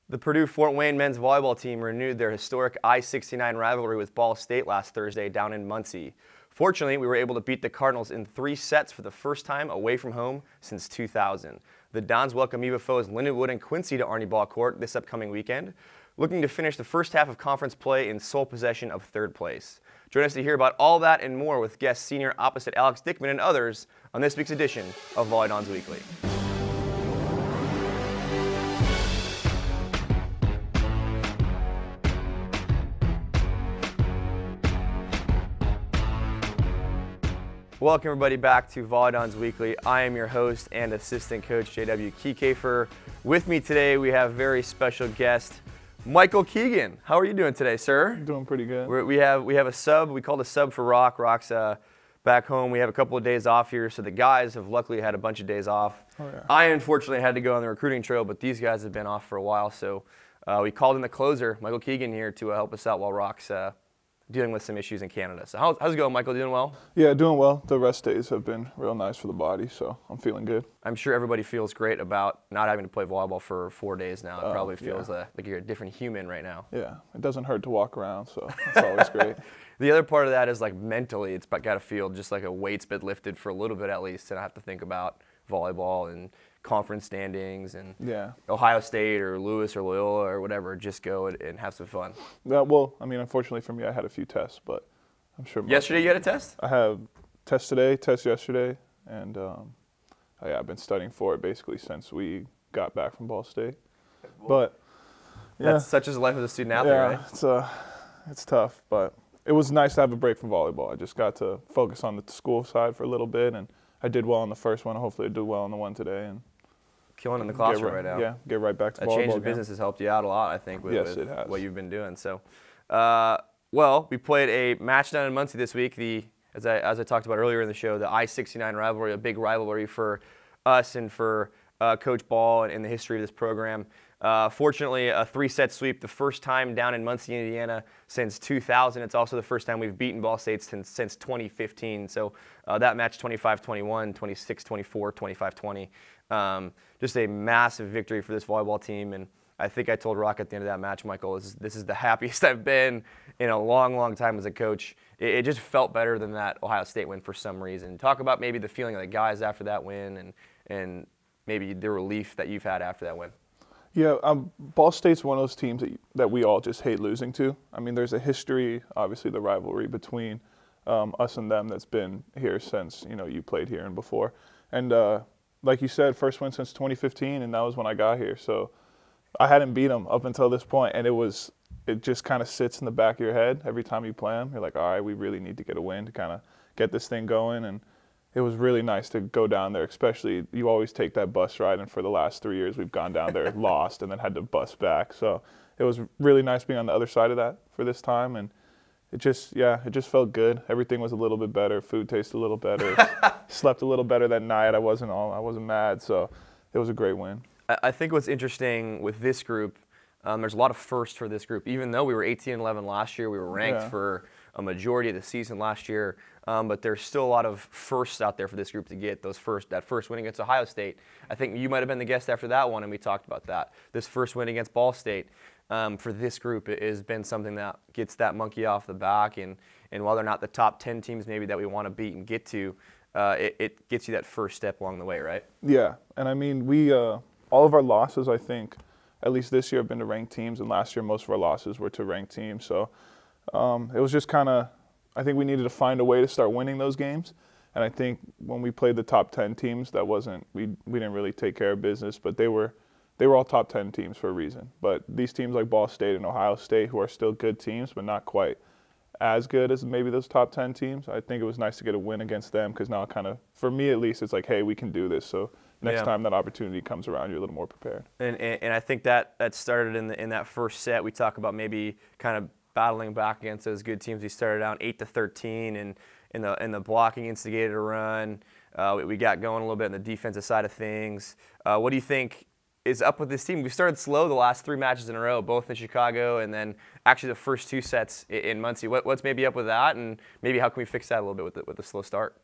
The Purdue-Fort Wayne men's volleyball team renewed their historic I-69 rivalry with Ball State last Thursday down in Muncie. Fortunately, we were able to beat the Cardinals in 3 sets for the first time away from home since 2000. The Dons welcome EVA foes Lindenwood and Quincy to Arnie Ball Court this upcoming weekend, looking to finish the first half of conference play in sole possession of 3rd place. Join us to hear about all that and more with guest senior opposite Alex Dickman and others on this week's edition of VolleyDons Weekly. Welcome everybody back to VolleyDons Weekly. I am your host and assistant coach JW Keegan. With me today we have very special guest Michael Keegan. How are you doing today, sir? Doing pretty good. We have a sub. We called a sub for Rock. Rock's back home. We have a couple of days off here, so the guys have luckily had a bunch of days off. Oh, yeah. I unfortunately had to go on the recruiting trail, but these guys have been off for a while, so we called in the closer, Michael Keegan, here to help us out while Rock's dealing with some issues in Canada. So how's it going, Michael? Doing well? Yeah, doing well. The rest days have been real nice for the body, so I'm feeling good. I'm sure everybody feels great about not having to play volleyball for 4 days now. It probably feels like you're a different human right now. Yeah, it doesn't hurt to walk around, so that's always great. The other part of that is like mentally, it's got to feel just like a weight's been lifted for a little bit at least, and I have to think about volleyball and conference standings and Ohio State or Lewis or Loyola or whatever. Just go and have some fun. Well, I mean, unfortunately for me, I had a few tests, but I'm sure. Yesterday you had a test? I have test today, test yesterday, and I've been studying for it basically since we got back from Ball State. But yeah, that's such as the life of a student athlete, right? Yeah, it's tough, but it was nice to have a break from volleyball. I just got to focus on the school side for a little bit, and I did well on the first one. Hopefully I do well on the one today. And killing in the classroom right now. Yeah, get right back to volleyball. That change of business has helped you out a lot, I think, with it has. What you've been doing. So, well, we played a match down in Muncie this week. As I talked about earlier in the show, the I-69 rivalry, a big rivalry for us and for Coach Ball and in the history of this program. Fortunately, a 3-set sweep, the first time down in Muncie, Indiana since 2000. It's also the first time we've beaten Ball State since 2015. So that match 25-21, 26-24, 25-20. Just a massive victory for this volleyball team. And I think I told Rock at the end of that match, Michael, this is the happiest I've been in a long, long time as a coach. It just felt better than that Ohio State win for some reason. Talk about maybe the feeling of the guys after that win and maybe the relief that you've had after that win. Yeah, Ball State's one of those teams that we all just hate losing to. I mean, there's a history, obviously, the rivalry between us and them that's been here since, you played here and before. And like you said, first win since 2015, and that was when I got here. So I hadn't beat them up until this point, and it just kind of sits in the back of your head every time you play them. You're like, all right, we really need to get a win to kind of get this thing going. And it was really nice to go down there, especially you always take that bus ride, and for the last 3 years we've gone down there, lost, and then had to bus back. So it was really nice being on the other side of that for this time, and it just felt good. Everything was a little bit better. Food tasted a little better. Slept a little better that night. I wasn't mad, so it was a great win. I think what's interesting with this group, there's a lot of firsts for this group. Even though we were 18-11 last year, we were ranked for a majority of the season last year, but there's still a lot of firsts out there for this group to get. That first win against Ohio State. I think you might have been the guest after that one, and we talked about that. This first win against Ball State for this group has been something that gets that monkey off the back, and while they're not the top 10 teams maybe that we want to beat and get to, it gets you that first step along the way, right? Yeah, and I mean, we all of our losses, I think, at least this year, have been to ranked teams, and last year most of our losses were to ranked teams. So it was just kind of, I think we needed to find a way to start winning those games. And I think when we played the top 10 teams, we didn't really take care of business, but they were all top 10 teams for a reason. But these teams like Ball State and Ohio State, who are still good teams, but not quite as good as maybe those top 10 teams, I think it was nice to get a win against them, because now kind of, for me at least, it's like, hey, we can do this. So next time that opportunity comes around, you're a little more prepared. And I think that started in that first set. We talk about maybe kind of battling back against those good teams. We started out 8-13, and in the blocking instigated a run. We got going a little bit on the defensive side of things. What do you think is up with this team? We started slow the last 3 matches in a row, both in Chicago and then actually the first 2 sets in Muncie. What's maybe up with that, and maybe how can we fix that a little bit with the slow start?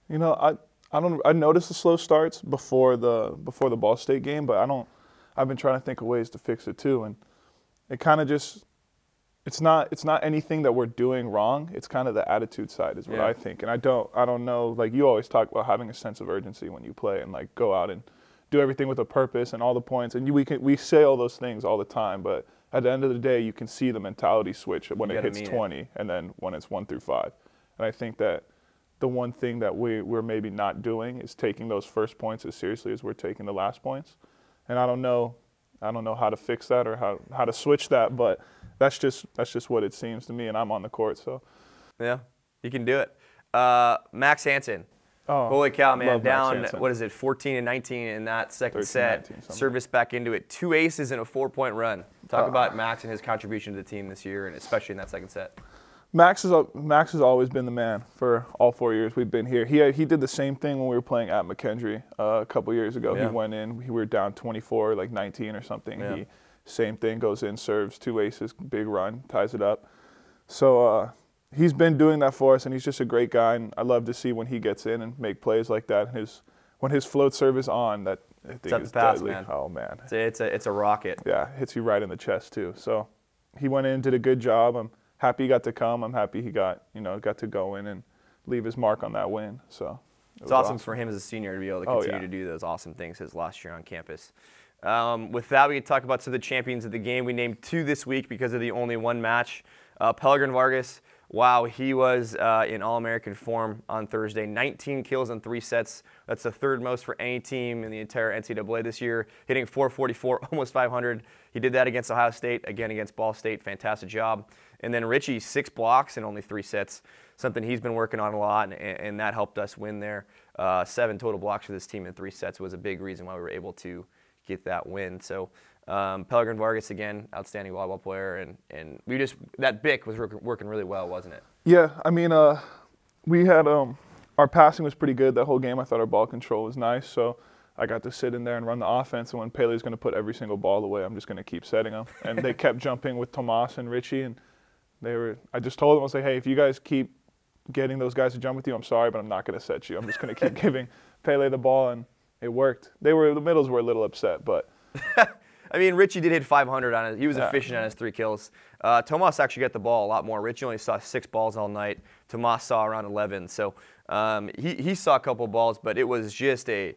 I noticed the slow starts before the Ball State game, but I I've been trying to think of ways to fix it too. And it kind of just, it's not anything that we're doing wrong. It's kind of the attitude side is what I think. And I don't know, like you always talk about having a sense of urgency when you play and like go out and do everything with a purpose and all the points. And we say all those things all the time, but at the end of the day, you can see the mentality switch when it hits 20 and then when it's 1 through 5. And I think that the one thing that we're maybe not doing is taking those first points as seriously as we're taking the last points. And I don't know how to fix that or how to switch that, but that's just what it seems to me, and I'm on the court, so. Yeah, you can do it. Max Hansen. Oh, holy cow, man. Down, what is it, 14 and 19 in that second 13, set. 19, Service back into it. 2 aces and a 4-point run. Talk about Max and his contribution to the team this year, and especially in that second set. Max has always been the man for all 4 years we've been here. He did the same thing when we were playing at McKendree a couple years ago. Yeah. He went in, we were down 24, like 19 or something. Yeah. Same thing, goes in, serves, 2 aces, big run, ties it up. So he's been doing that for us, and he's just a great guy. And I love to see when he gets in and make plays like that. When his float serve is on, that I think is deadly. Man. Oh man, it's a rocket. Yeah, hits you right in the chest too. So he went in, did a good job. I'm happy he got to come. I'm happy he got to go in and leave his mark on that win. So it's awesome for him as a senior to be able to continue to do those awesome things his last year on campus. With that, we can talk about some of the champions of the game. We named 2 this week because of the only 1 match. Pelegrin Vargas, wow, he was in All-American form on Thursday. 19 kills in 3 sets. That's the 3rd most for any team in the entire NCAA this year, hitting .444, almost 500. He did that against Ohio State, again against Ball State. Fantastic job. And then Richie, 6 blocks in only 3 sets, something he's been working on a lot, and that helped us win there. 7 total blocks for this team in 3 sets was a big reason why we were able to get that win. So Pelegrin Vargas, again, outstanding volleyball player, and that BIC was working really well, wasn't it? Yeah, I mean, we had our passing was pretty good that whole game. I thought our ball control was nice, so I got to sit in there and run the offense. And when Pele's going to put every single ball away, I'm just going to keep setting them. And they kept jumping with Tomas and Richie, and I just told them, I was like, hey, if you guys keep getting those guys to jump with you, I'm sorry, but I'm not going to set you. I'm just going to keep giving Pele the ball, and it worked. The middles were a little upset, but. I mean, Richie did hit 500 on it. He was efficient on his 3 kills. Tomas actually got the ball a lot more. Richie only saw 6 balls all night. Tomas saw around 11. So he saw a couple balls, but it was just a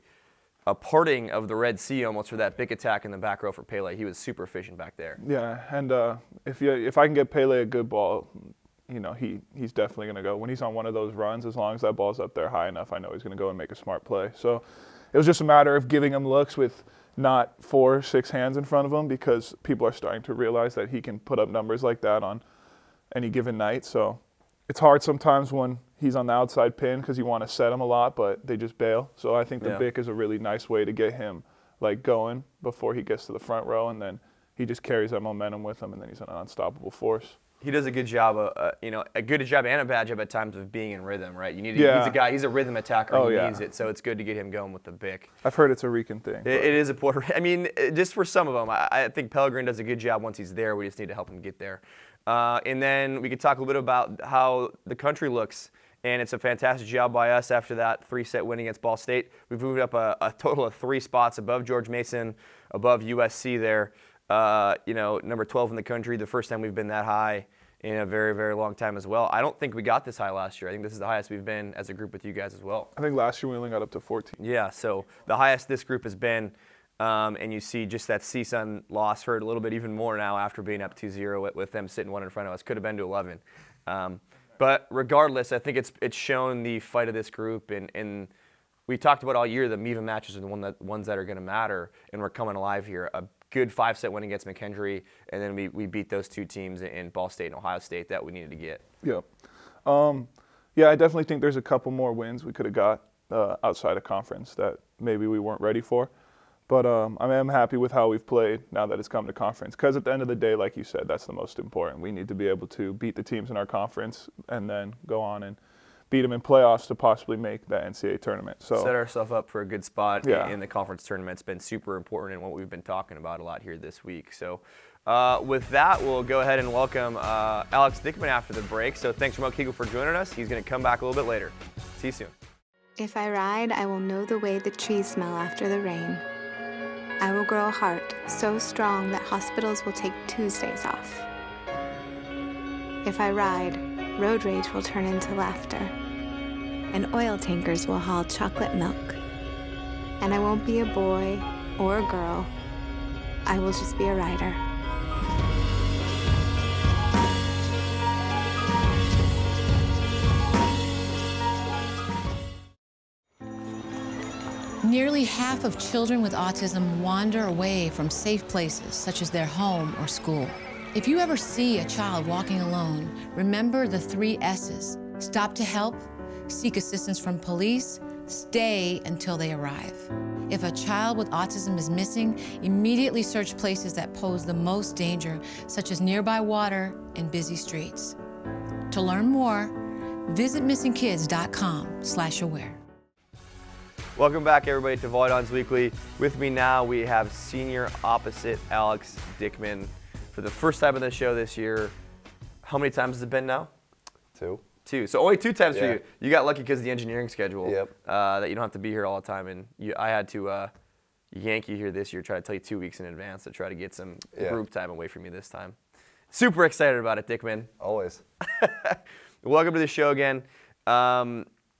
parting of the Red Sea almost for that big attack in the back row for Pele. He was super efficient back there. Yeah, and if I can get Pele a good ball, he's definitely going to go. When he's on one of those runs, as long as that ball's up there high enough, I know he's going to go and make a smart play. So it was just a matter of giving him looks with not 4 or 6 hands in front of him, because people are starting to realize that he can put up numbers like that on any given night. So it's hard sometimes when he's on the outside pin because you want to set him a lot, but they just bail. So I think the BIC is a really nice way to get him going before he gets to the front row, and then he just carries that momentum with him, and then he's an unstoppable force. He does a good job, a good job and a bad job at times of being in rhythm, right? He's a guy, he's a rhythm attacker. He needs it, so it's good to get him going with the BIC. I've heard it's a Rican thing. It is a Puerto Rican. I mean, just for some of them, I think Pelegrin does a good job once he's there. We just need to help him get there. And then we could talk a little bit about how the country looks, and it's a fantastic job by us after that 3-set win against Ball State. We've moved up a total of 3 spots above George Mason, above USC there. Number 12 in the country, the first time we've been that high in a very, very long time as well. I don't think we got this high last year. I think this is the highest we've been as a group with you guys as well. I think last year we only got up to 14. Yeah, so the highest this group has been, and you see just that CSUN loss hurt a little bit even more now after being up 2-0 with them sitting 1 in front of us. Could have been to 11. But regardless, I think it's shown the fight of this group, and we talked about all year the MIVA matches are the ones that are going to matter, and we're coming alive here. A good 5-set win against McKendree, and then we beat those 2 teams in Ball State and Ohio State that we needed to get. Yeah. I definitely think there's a couple more wins we could have got outside of conference that maybe we weren't ready for. But I am happy with how we've played now that it's come to conference, because at the end of the day, like you said, that's the most important. We need to be able to beat the teams in our conference and then go on and beat them in playoffs to possibly make the NCAA tournament. So set ourselves up for a good spot in the conference tournament. It's been super important in what we've been talking about a lot here this week. So with that, we'll go ahead and welcome Alex Dickman after the break. So thanks Remote Keegan for joining us. He's going to come back a little bit later. See you soon. If I ride, I will know the way the trees smell after the rain. I will grow a heart so strong that hospitals will take Tuesdays off. If I ride, road rage will turn into laughter, and oil tankers will haul chocolate milk. And I won't be a boy or a girl. I will just be a rider. Nearly half of children with autism wander away from safe places, such as their home or school. If you ever see a child walking alone, remember the 3 S's. Stop to help, seek assistance from police, stay until they arrive. If a child with autism is missing, immediately search places that pose the most danger, such as nearby water and busy streets. To learn more, visit missingkids.com/aware. Welcome back, everybody, to VolleyDons Weekly. With me now, we have senior opposite Alex Dickman. For the first time on the show this year, how many times has it been now? 2. 2. So only 2 times for Yeah. you. You got lucky because of the engineering schedule. Yep. That you don't have to be here all the time. And I had to yank you here this year, try to tell you 2 weeks in advance to try to get some group time away from you this time. Super excited about it, Dickman. Always. Welcome to the show again.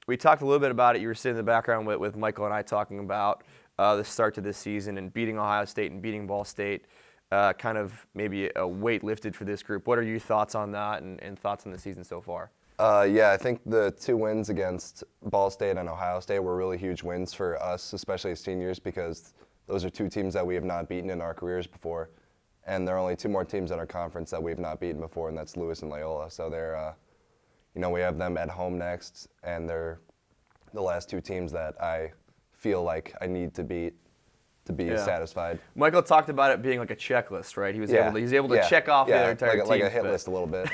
We talked a little bit about it. You were sitting in the background with Michael and I talking about the start to this season and beating Ohio State and beating Ball State. Kind of maybe a weight lifted for this group. What are your thoughts on that and thoughts on the season so far? Yeah, I think the 2 wins against Ball State and Ohio State were really huge wins for us, especially as seniors, because those are 2 teams that we have not beaten in our careers before. And there are only 2 more teams in our conference that we have not beaten before, and that's Lewis and Loyola. So they're, we have them at home next, and they're the last 2 teams that I feel like I need to beat to be satisfied. Michael talked about it being like a checklist, right? He was able to check off the other entire teams. Like a hit list a little bit.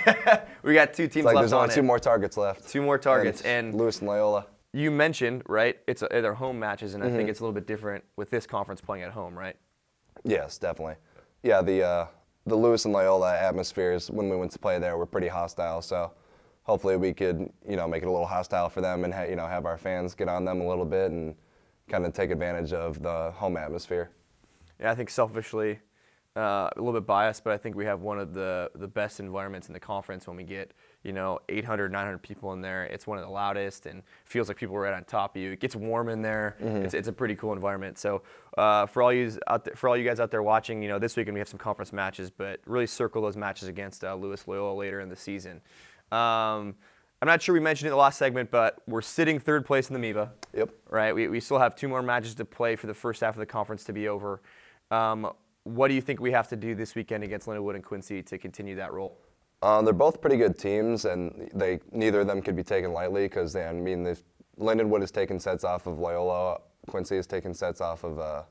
We got 2 teams like left there's on only 2 more targets left. 2 more targets. And Lewis and Loyola. You mentioned, right, they're home matches, and I think it's a little bit different with this conference playing at home, right? Yes, definitely. Yeah, the Lewis and Loyola atmospheres when we went to play there were pretty hostile, so hopefully we could, make it a little hostile for them and have our fans get on them a little bit and kind of take advantage of the home atmosphere. Yeah, I think selfishly, a little bit biased, but I think we have one of the best environments in the conference when we get, 800, 900 people in there. It's one of the loudest and feels like people are right on top of you. It gets warm in there. It's a pretty cool environment. So for all you guys out there watching, this weekend we have some conference matches, but really circle those matches against Lewis Loyola later in the season. I'm not sure we mentioned it in the last segment, but we're sitting 3rd place in the MEBA. Yep. Right. We still have 2 more matches to play for the first half of the conference to be over. What do you think we have to do this weekend against Lindenwood and Quincy to continue that role? They're both pretty good teams, and neither of them could be taken lightly because Lindenwood has taken sets off of Loyola, Quincy has taken sets off of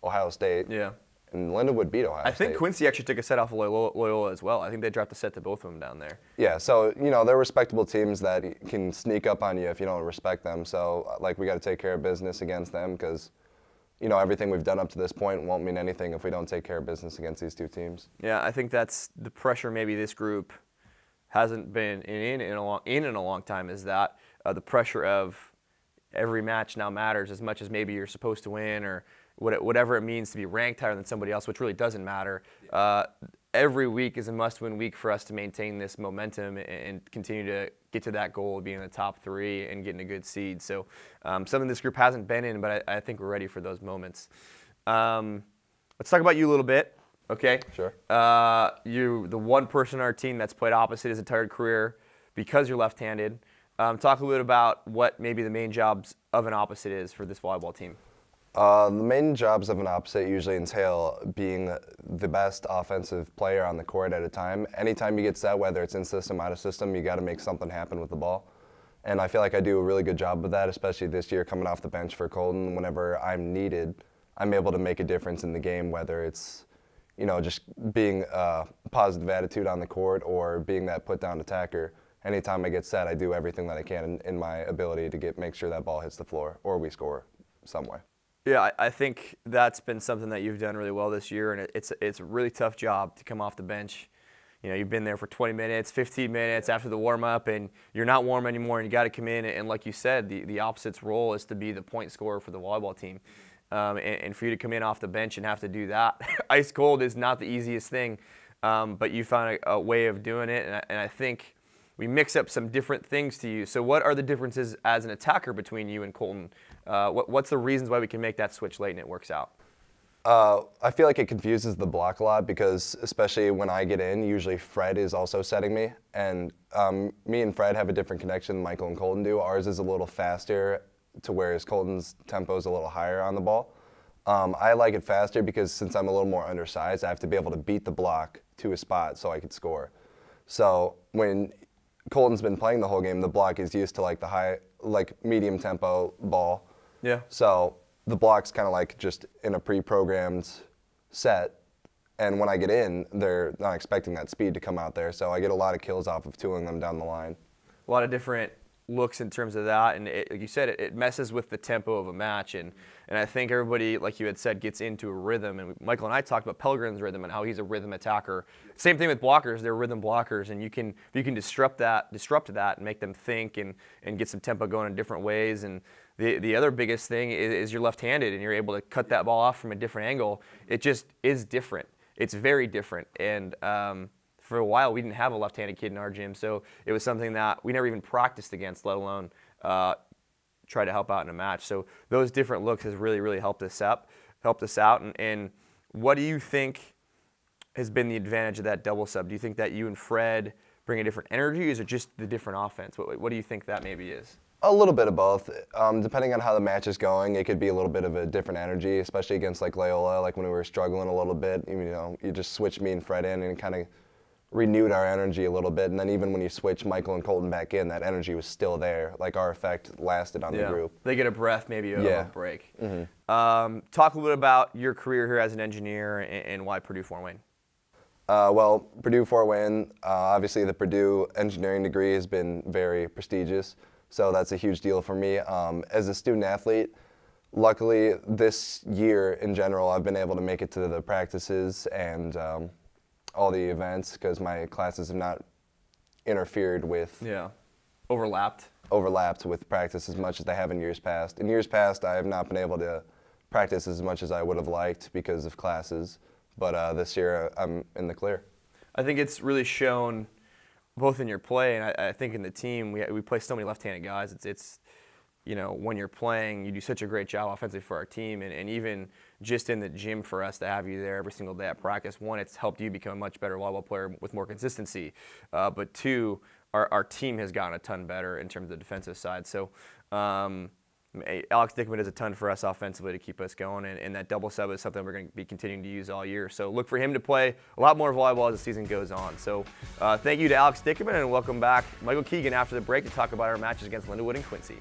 Ohio State. Yeah. And Lindenwood beat Ohio State. I think Quincy actually took a set off of Loyola as well. I think they dropped a set to both of them down there. Yeah, so, they're respectable teams that can sneak up on you if you don't respect them. So, we got to take care of business against them because, everything we've done up to this point won't mean anything if we don't take care of business against these 2 teams. Yeah, I think that's the pressure maybe this group hasn't been in a long time is that the pressure of every match now matters as much as maybe you're supposed to win or whatever it means to be ranked higher than somebody else, which really doesn't matter. Every week is a must-win week for us to maintain this momentum and continue to get to that goal of being in the top 3 and getting a good seed. So something this group hasn't been in, but I think we're ready for those moments. Let's talk about you a little bit, okay? Sure. You're the one person on our team that's played opposite his entire career because you're left-handed. Talk a little bit about what maybe the main jobs of an opposite is for this volleyball team. The main jobs of an opposite usually entail being the best offensive player on the court at a time. Anytime you get set, whether it's in system, out of system, you got to make something happen with the ball. And I feel like I do a really good job of that, especially this year coming off the bench for Colton. Whenever I'm needed, I'm able to make a difference in the game, whether it's, just being a positive attitude on the court or being that put-down attacker. Anytime I get set, I do everything that I can in my ability to make sure that ball hits the floor or we score some way. Yeah, I think that's been something that you've done really well this year, and it's a really tough job to come off the bench. You've been there for 20 minutes, 15 minutes after the warm-up, and you're not warm anymore, and you got to come in, and like you said, the opposite's role is to be the point scorer for the volleyball team. and for you to come in off the bench and have to do that ice cold is not the easiest thing, but you found a way of doing it, and I think we mix up some different things to you. So what are the differences as an attacker between you and Colton? What's the reasons why we can make that switch late and it works out? I feel like it confuses the block a lot because especially when I get in, usually Fred is also setting me. And me and Fred have a different connection than Michael and Colton do. Ours is a little faster to whereas Colton's tempo is a little higher on the ball. I like it faster because since I'm a little more undersized, I have to be able to beat the block to a spot so I could score. So when Colton's been playing the whole game, the block is used to like the medium tempo ball. Yeah. So the block's kind of like just in a pre-programmed set, and when I get in, they're not expecting that speed to come out there, so I get a lot of kills off of tooling them down the line. A lot of different looks in terms of that, and like you said, it messes with the tempo of a match, and I think everybody, like you had said, gets into a rhythm, and Michael and I talked about Pelegrin's rhythm and how he's a rhythm attacker. Same thing with blockers, they're rhythm blockers, and if you can disrupt that and make them think and get some tempo going in different ways. And the other biggest thing is you're left-handed and you're able to cut that ball off from a different angle. It just is different. It's very different, and for a while we didn't have a left-handed kid in our gym, so it was something that we never even practiced against, let alone try to help out in a match. So those different looks has really helped us out. And what do you think has been the advantage of that double sub? Do you think that you and Fred bring a different energy, or is it just the different offense? What do you think that maybe is? A little bit of both. Depending on how the match is going, it could be a little bit of a different energy, especially against like Loyola, like when we were struggling a little bit. You just switched me and Fred in and kind of renewed our energy a little bit. And then even when you switch Michael and Colton back in, that energy was still there. Like our effect lasted on the group. They get a breath, maybe a break. Mm-hmm. Talk a little bit about your career here as an engineer and why Purdue-Fort Wayne. Well, Purdue-Fort Wayne, obviously the Purdue engineering degree has been very prestigious. So that's a huge deal for me. As a student athlete, luckily this year in general, I've been able to make it to the practices and all the events because my classes have not interfered with. Yeah, overlapped with practice as much as they have in years past. In years past, I have not been able to practice as much as I would have liked because of classes, but this year I'm in the clear. I think it's really shown both in your play and I think in the team. We play so many left-handed guys. It's when you're playing, you do such a great job offensively for our team, and even just in the gym for us to have you there every single day at practice. One, it's helped you become a much better volleyball player with more consistency, but two, our team has gotten a ton better in terms of the defensive side. So Alex Dickman does a ton for us offensively to keep us going, and that double sub is something we're going to be continuing to use all year. So look for him to play a lot more volleyball as the season goes on. So thank you to Alex Dickman, and welcome back Michael Keegan after the break to talk about our matches against Lindenwood and Quincy.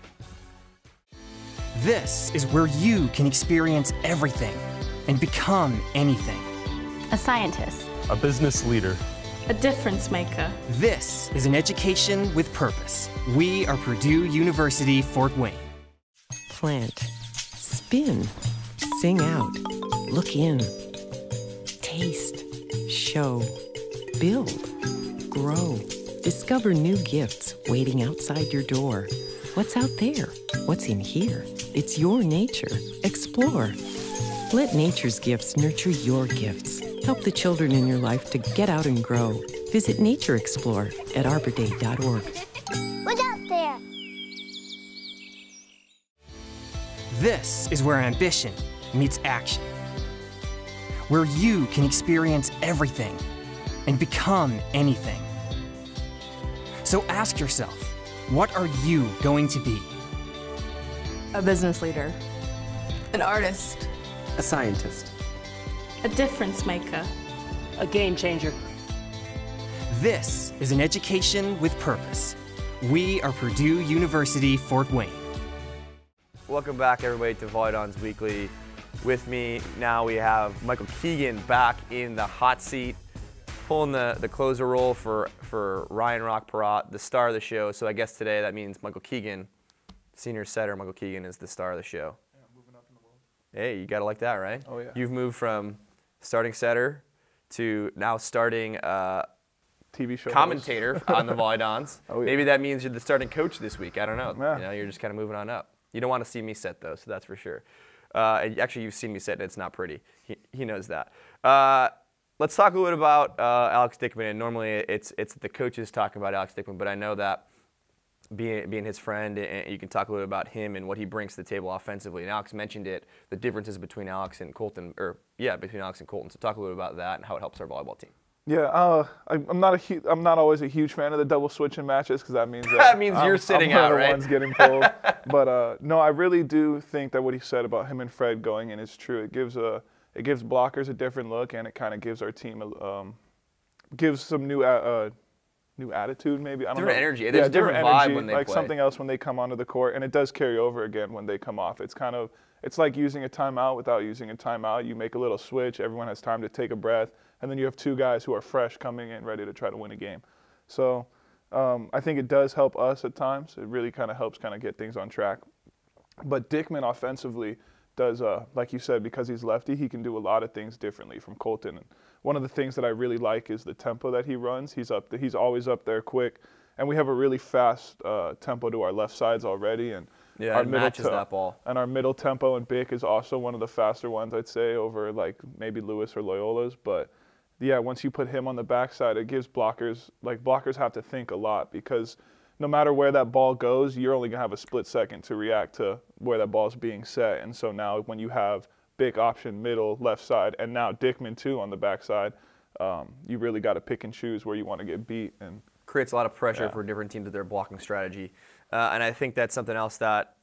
This is where you can experience everything and become anything. A scientist. A business leader. A difference maker. This is an education with purpose. We are Purdue University, Fort Wayne. Plant, spin, sing out, look in, taste, show, build, grow, discover new gifts waiting outside your door. What's out there? What's in here? It's your nature. Explore. Let nature's gifts nurture your gifts. Help the children in your life to get out and grow. Visit Nature Explore at arborday.org. What's out there? This is where ambition meets action. Where you can experience everything and become anything. So ask yourself, what are you going to be? A business leader. An artist. A scientist. A difference maker. A game changer. This is an education with purpose. We are Purdue University, Fort Wayne. Welcome back, everybody, to VolleyDons Weekly. With me now we have Michael Keegan back in the hot seat, pulling the closer role for Ryan Rock-Perot, the star of the show. So I guess today that means Michael Keegan, senior setter Michael Keegan, is the star of the show. Yeah, moving up in the world. Hey, you gotta like that, right? Oh yeah. You've moved from starting setter to now starting TV show commentator on the VolleyDons. Oh, yeah. Maybe that means you're the starting coach this week. I don't know. Yeah. You're just kind of moving on up. You don't want to see me set though, so that's for sure. Actually, you've seen me say it. It's not pretty. He knows that. Let's talk a little bit about Alex Dickman. And normally it's the coaches talking about Alex Dickman, but I know that being his friend, and you can talk a little bit about him and what he brings to the table offensively. And Alex mentioned it, the differences between Alex and Colton, between Alex and Colton. So talk a little bit about that and how it helps our volleyball team. Yeah, I'm not always a huge fan of the double switching matches because that means that means you're sitting out, right? I'm one of the ones getting pulled. But no, I really do think that what he said about him and Fred going in is true. It gives blockers a different look, and it kind of gives our team gives some new attitude, maybe. I don't know. Different energy. There's a different vibe energy, when they like play. something else when they come onto the court, and it does carry over again when they come off. It's like using a timeout without using a timeout. You make a little switch. Everyone has time to take a breath. And then you have two guys who are fresh coming in ready to try to win a game. So I think it does help us at times. It really kind of helps get things on track. But Dickman offensively does, like you said, because he's lefty, he can do a lot of things differently from Colton. And one of the things that I really like is the tempo that he runs. He's always up there quick. And we have a really fast tempo to our left sides already. And it matches that ball. And our middle tempo and Bick is also one of the faster ones, I'd say, over like maybe Lewis or Loyola's. But yeah, once you put him on the backside, it gives blockers have to think a lot because no matter where that ball goes, you're only going to have a split second to react to where that ball's being set. And so now when you have Bick option, middle, left side, and now Dickman too on the backside, you really got to pick and choose where you want to get beat. And creates a lot of pressure for different teams with their blocking strategy. And I think that's something else that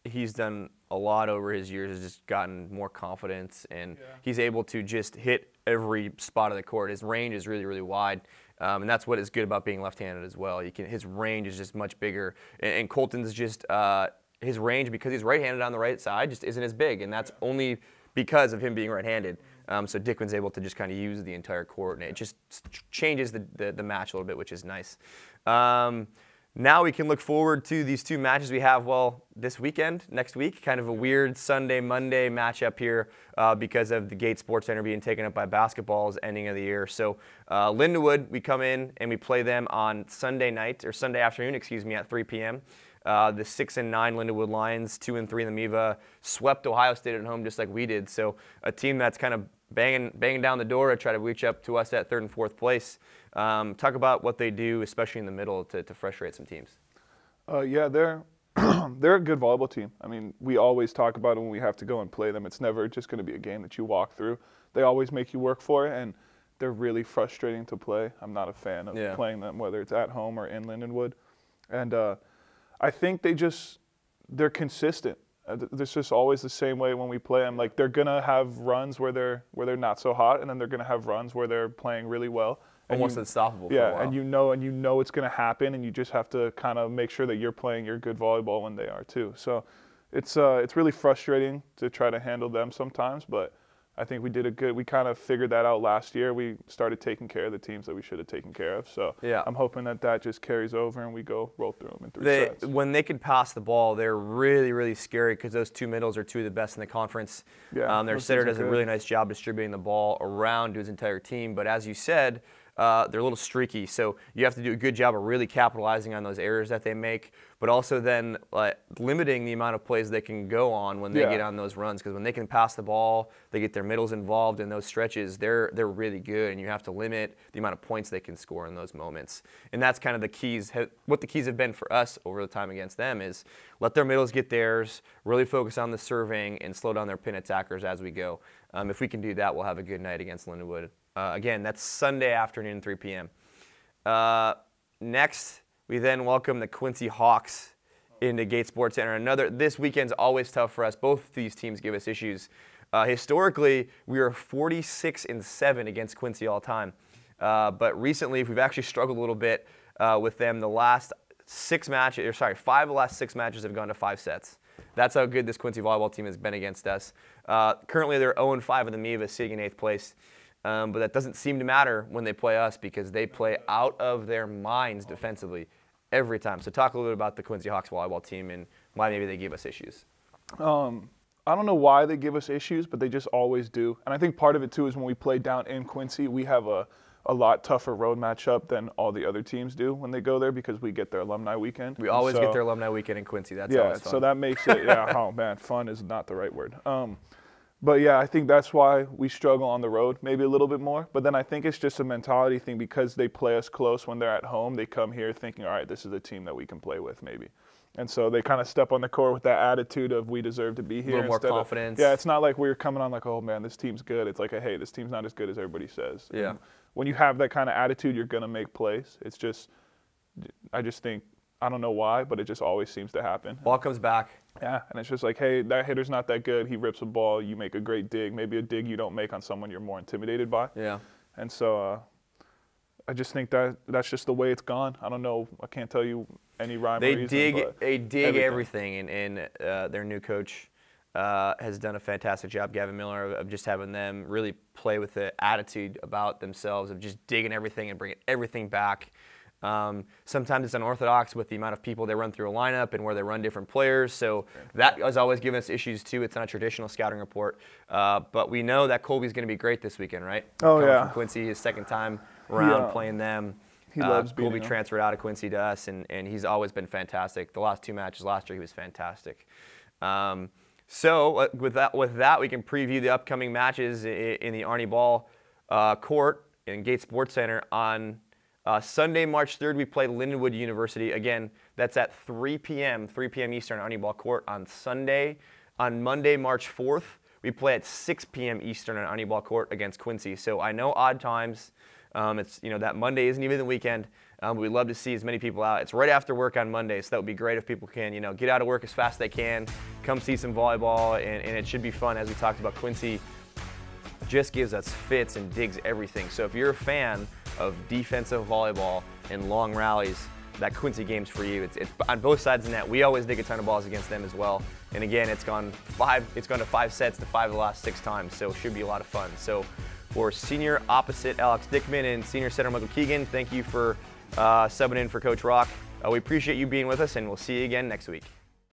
he's done a lot over his years, has just gotten more confidence, and he's able to just hit every spot of the court. His range is really, really wide, and that's what is good about being left-handed as well. His range is just much bigger, and Colton's just his range, because he's right-handed on the right side, just isn't as big, and that's only because of him being right-handed. So Dickman's able to just kind of use the entire court, and it just changes the match a little bit, which is nice. Now we can look forward to these two matches we have, this weekend, next week. Kind of a weird Sunday-Monday matchup here because of the Gate Sports Center being taken up by basketball's ending of the year. So Lindenwood, we come in and we play them on Sunday afternoon, at 3 p.m. The 6-9 Lindenwood Lions, 2-3 in the MIVA, swept Ohio State at home just like we did. So a team that's kind of banging down the door to try to reach up to us at 3rd and 4th place. Talk about what they do, especially in the middle, to frustrate some teams. They're they're a good volleyball team. I mean, we always talk about it when we have to go and play them. It's never just going to be a game that you walk through. They always make you work for it, and they're really frustrating to play. I'm not a fan of playing them, whether it's at home or in Lindenwood. And I think they're consistent. It's just always the same way when we play them. Like, they're gonna have runs where they're not so hot, and then they're gonna have runs where they're playing really well. Almost unstoppable for a while. And you know it's gonna happen, and you just have to kind of make sure that you're playing your good volleyball when they are too. So it's really frustrating to try to handle them sometimes, but I think we kind of figured that out last year. We started taking care of the teams that we should have taken care of. So I'm hoping that just carries over and we roll through them in 3 sets. When they can pass the ball, they're really, really scary because those two middles are two of the best in the conference. Their setter does a really nice job distributing the ball around to his entire team. But as you said, they're a little streaky, so you have to do a good job of really capitalizing on those errors that they make, but also then limiting the amount of plays they can go on when they get on those runs. Because when they can pass the ball, they get their middles involved in those stretches, they're really good, and you have to limit the amount of points they can score in those moments. And that's kind of the keys. What the keys have been for us over the time against them is let their middles get theirs, really focus on the serving, and slow down their pin attackers as we go. If we can do that, we'll have a good night against Lindenwood. Again, that's Sunday afternoon, 3 p.m. Next, we then welcome the Quincy Hawks into Gate Sports Center. This weekend's always tough for us. Both these teams give us issues. Historically, we are 46-7 against Quincy all time. But recently, we've actually struggled a little bit with them. The last 5 of the last 6 matches have gone to 5 sets. That's how good this Quincy volleyball team has been against us. Currently, they're 0-5 in the MIVA, sitting in 8th place. But that doesn't seem to matter when they play us because they play out of their minds defensively every time. So talk a little bit about the Quincy Hawks volleyball team and why maybe they give us issues. I don't know why they give us issues, but they just always do. And I think part of it, too, is when we play down in Quincy, we have a a lot tougher road matchup than all the other teams do when they go there because we get their alumni weekend. We always get their alumni weekend in Quincy. That's yeah, always fun. So that makes it, yeah, oh man, fun is not the right word. But yeah, I think that's why we struggle on the road maybe a little bit more. But then I think it's just a mentality thing because they play us close when they're at home. They come here thinking, all right, this is a team that we can play with maybe. And so they kind of step on the court with that attitude of we deserve to be here. A little more confidence. Yeah, it's not like we're coming on like, oh man, this team's good. It's like, hey, this team's not as good as everybody says. Yeah. And when you have that kind of attitude, you're going to make plays. It's just, I just think, I don't know why, but it just always seems to happen. Ball comes back. Yeah, and it's just like, hey, that hitter's not that good. He rips a ball. You make a great dig. Maybe a dig you don't make on someone you're more intimidated by. Yeah. And so I just think that that's just the way it's gone. I don't know. I can't tell you any rhyme or reason. They dig everything, and their new coach has done a fantastic job, Gavin Miller, of just having them really play with the attitude about themselves of just digging everything and bringing everything back. Sometimes it's unorthodox with the amount of people they run through a lineup and where they run different players. So that has always given us issues too. It's not a traditional scouting report. But we know that Colby's going to be great this weekend, right? Oh, Coming yeah. from Quincy, his second time around playing them. He loves beating Colby them. transferred out of Quincy to us, and he's always been fantastic. The last two matches last year, he was fantastic. So with that, we can preview the upcoming matches in the Arnie Ball court in Gate Sports Center on Sunday, March 3rd, we play Lindenwood University. Again, that's at 3 p.m. Eastern, Arnie Ball Court on Sunday. On Monday, March 4th, we play at 6 p.m. Eastern on Arnie Ball Court against Quincy. So I know odd times. It's that Monday isn't even the weekend. We'd love to see as many people out. It's right after work on Monday, so that would be great if people can get out of work as fast as they can, come see some volleyball, and it should be fun. As we talked about, Quincy just gives us fits and digs everything. So if you're a fan of defensive volleyball and long rallies, that Quincy game's for you. It's on both sides of the net. We always dig a ton of balls against them as well. And again, it's gone to 5 sets to 5 of the last 6 times, so it should be a lot of fun. So for senior opposite Alex Dickman and senior center Michael Keegan, thank you for subbing in for Coach Rock. We appreciate you being with us, and we'll see you again next week.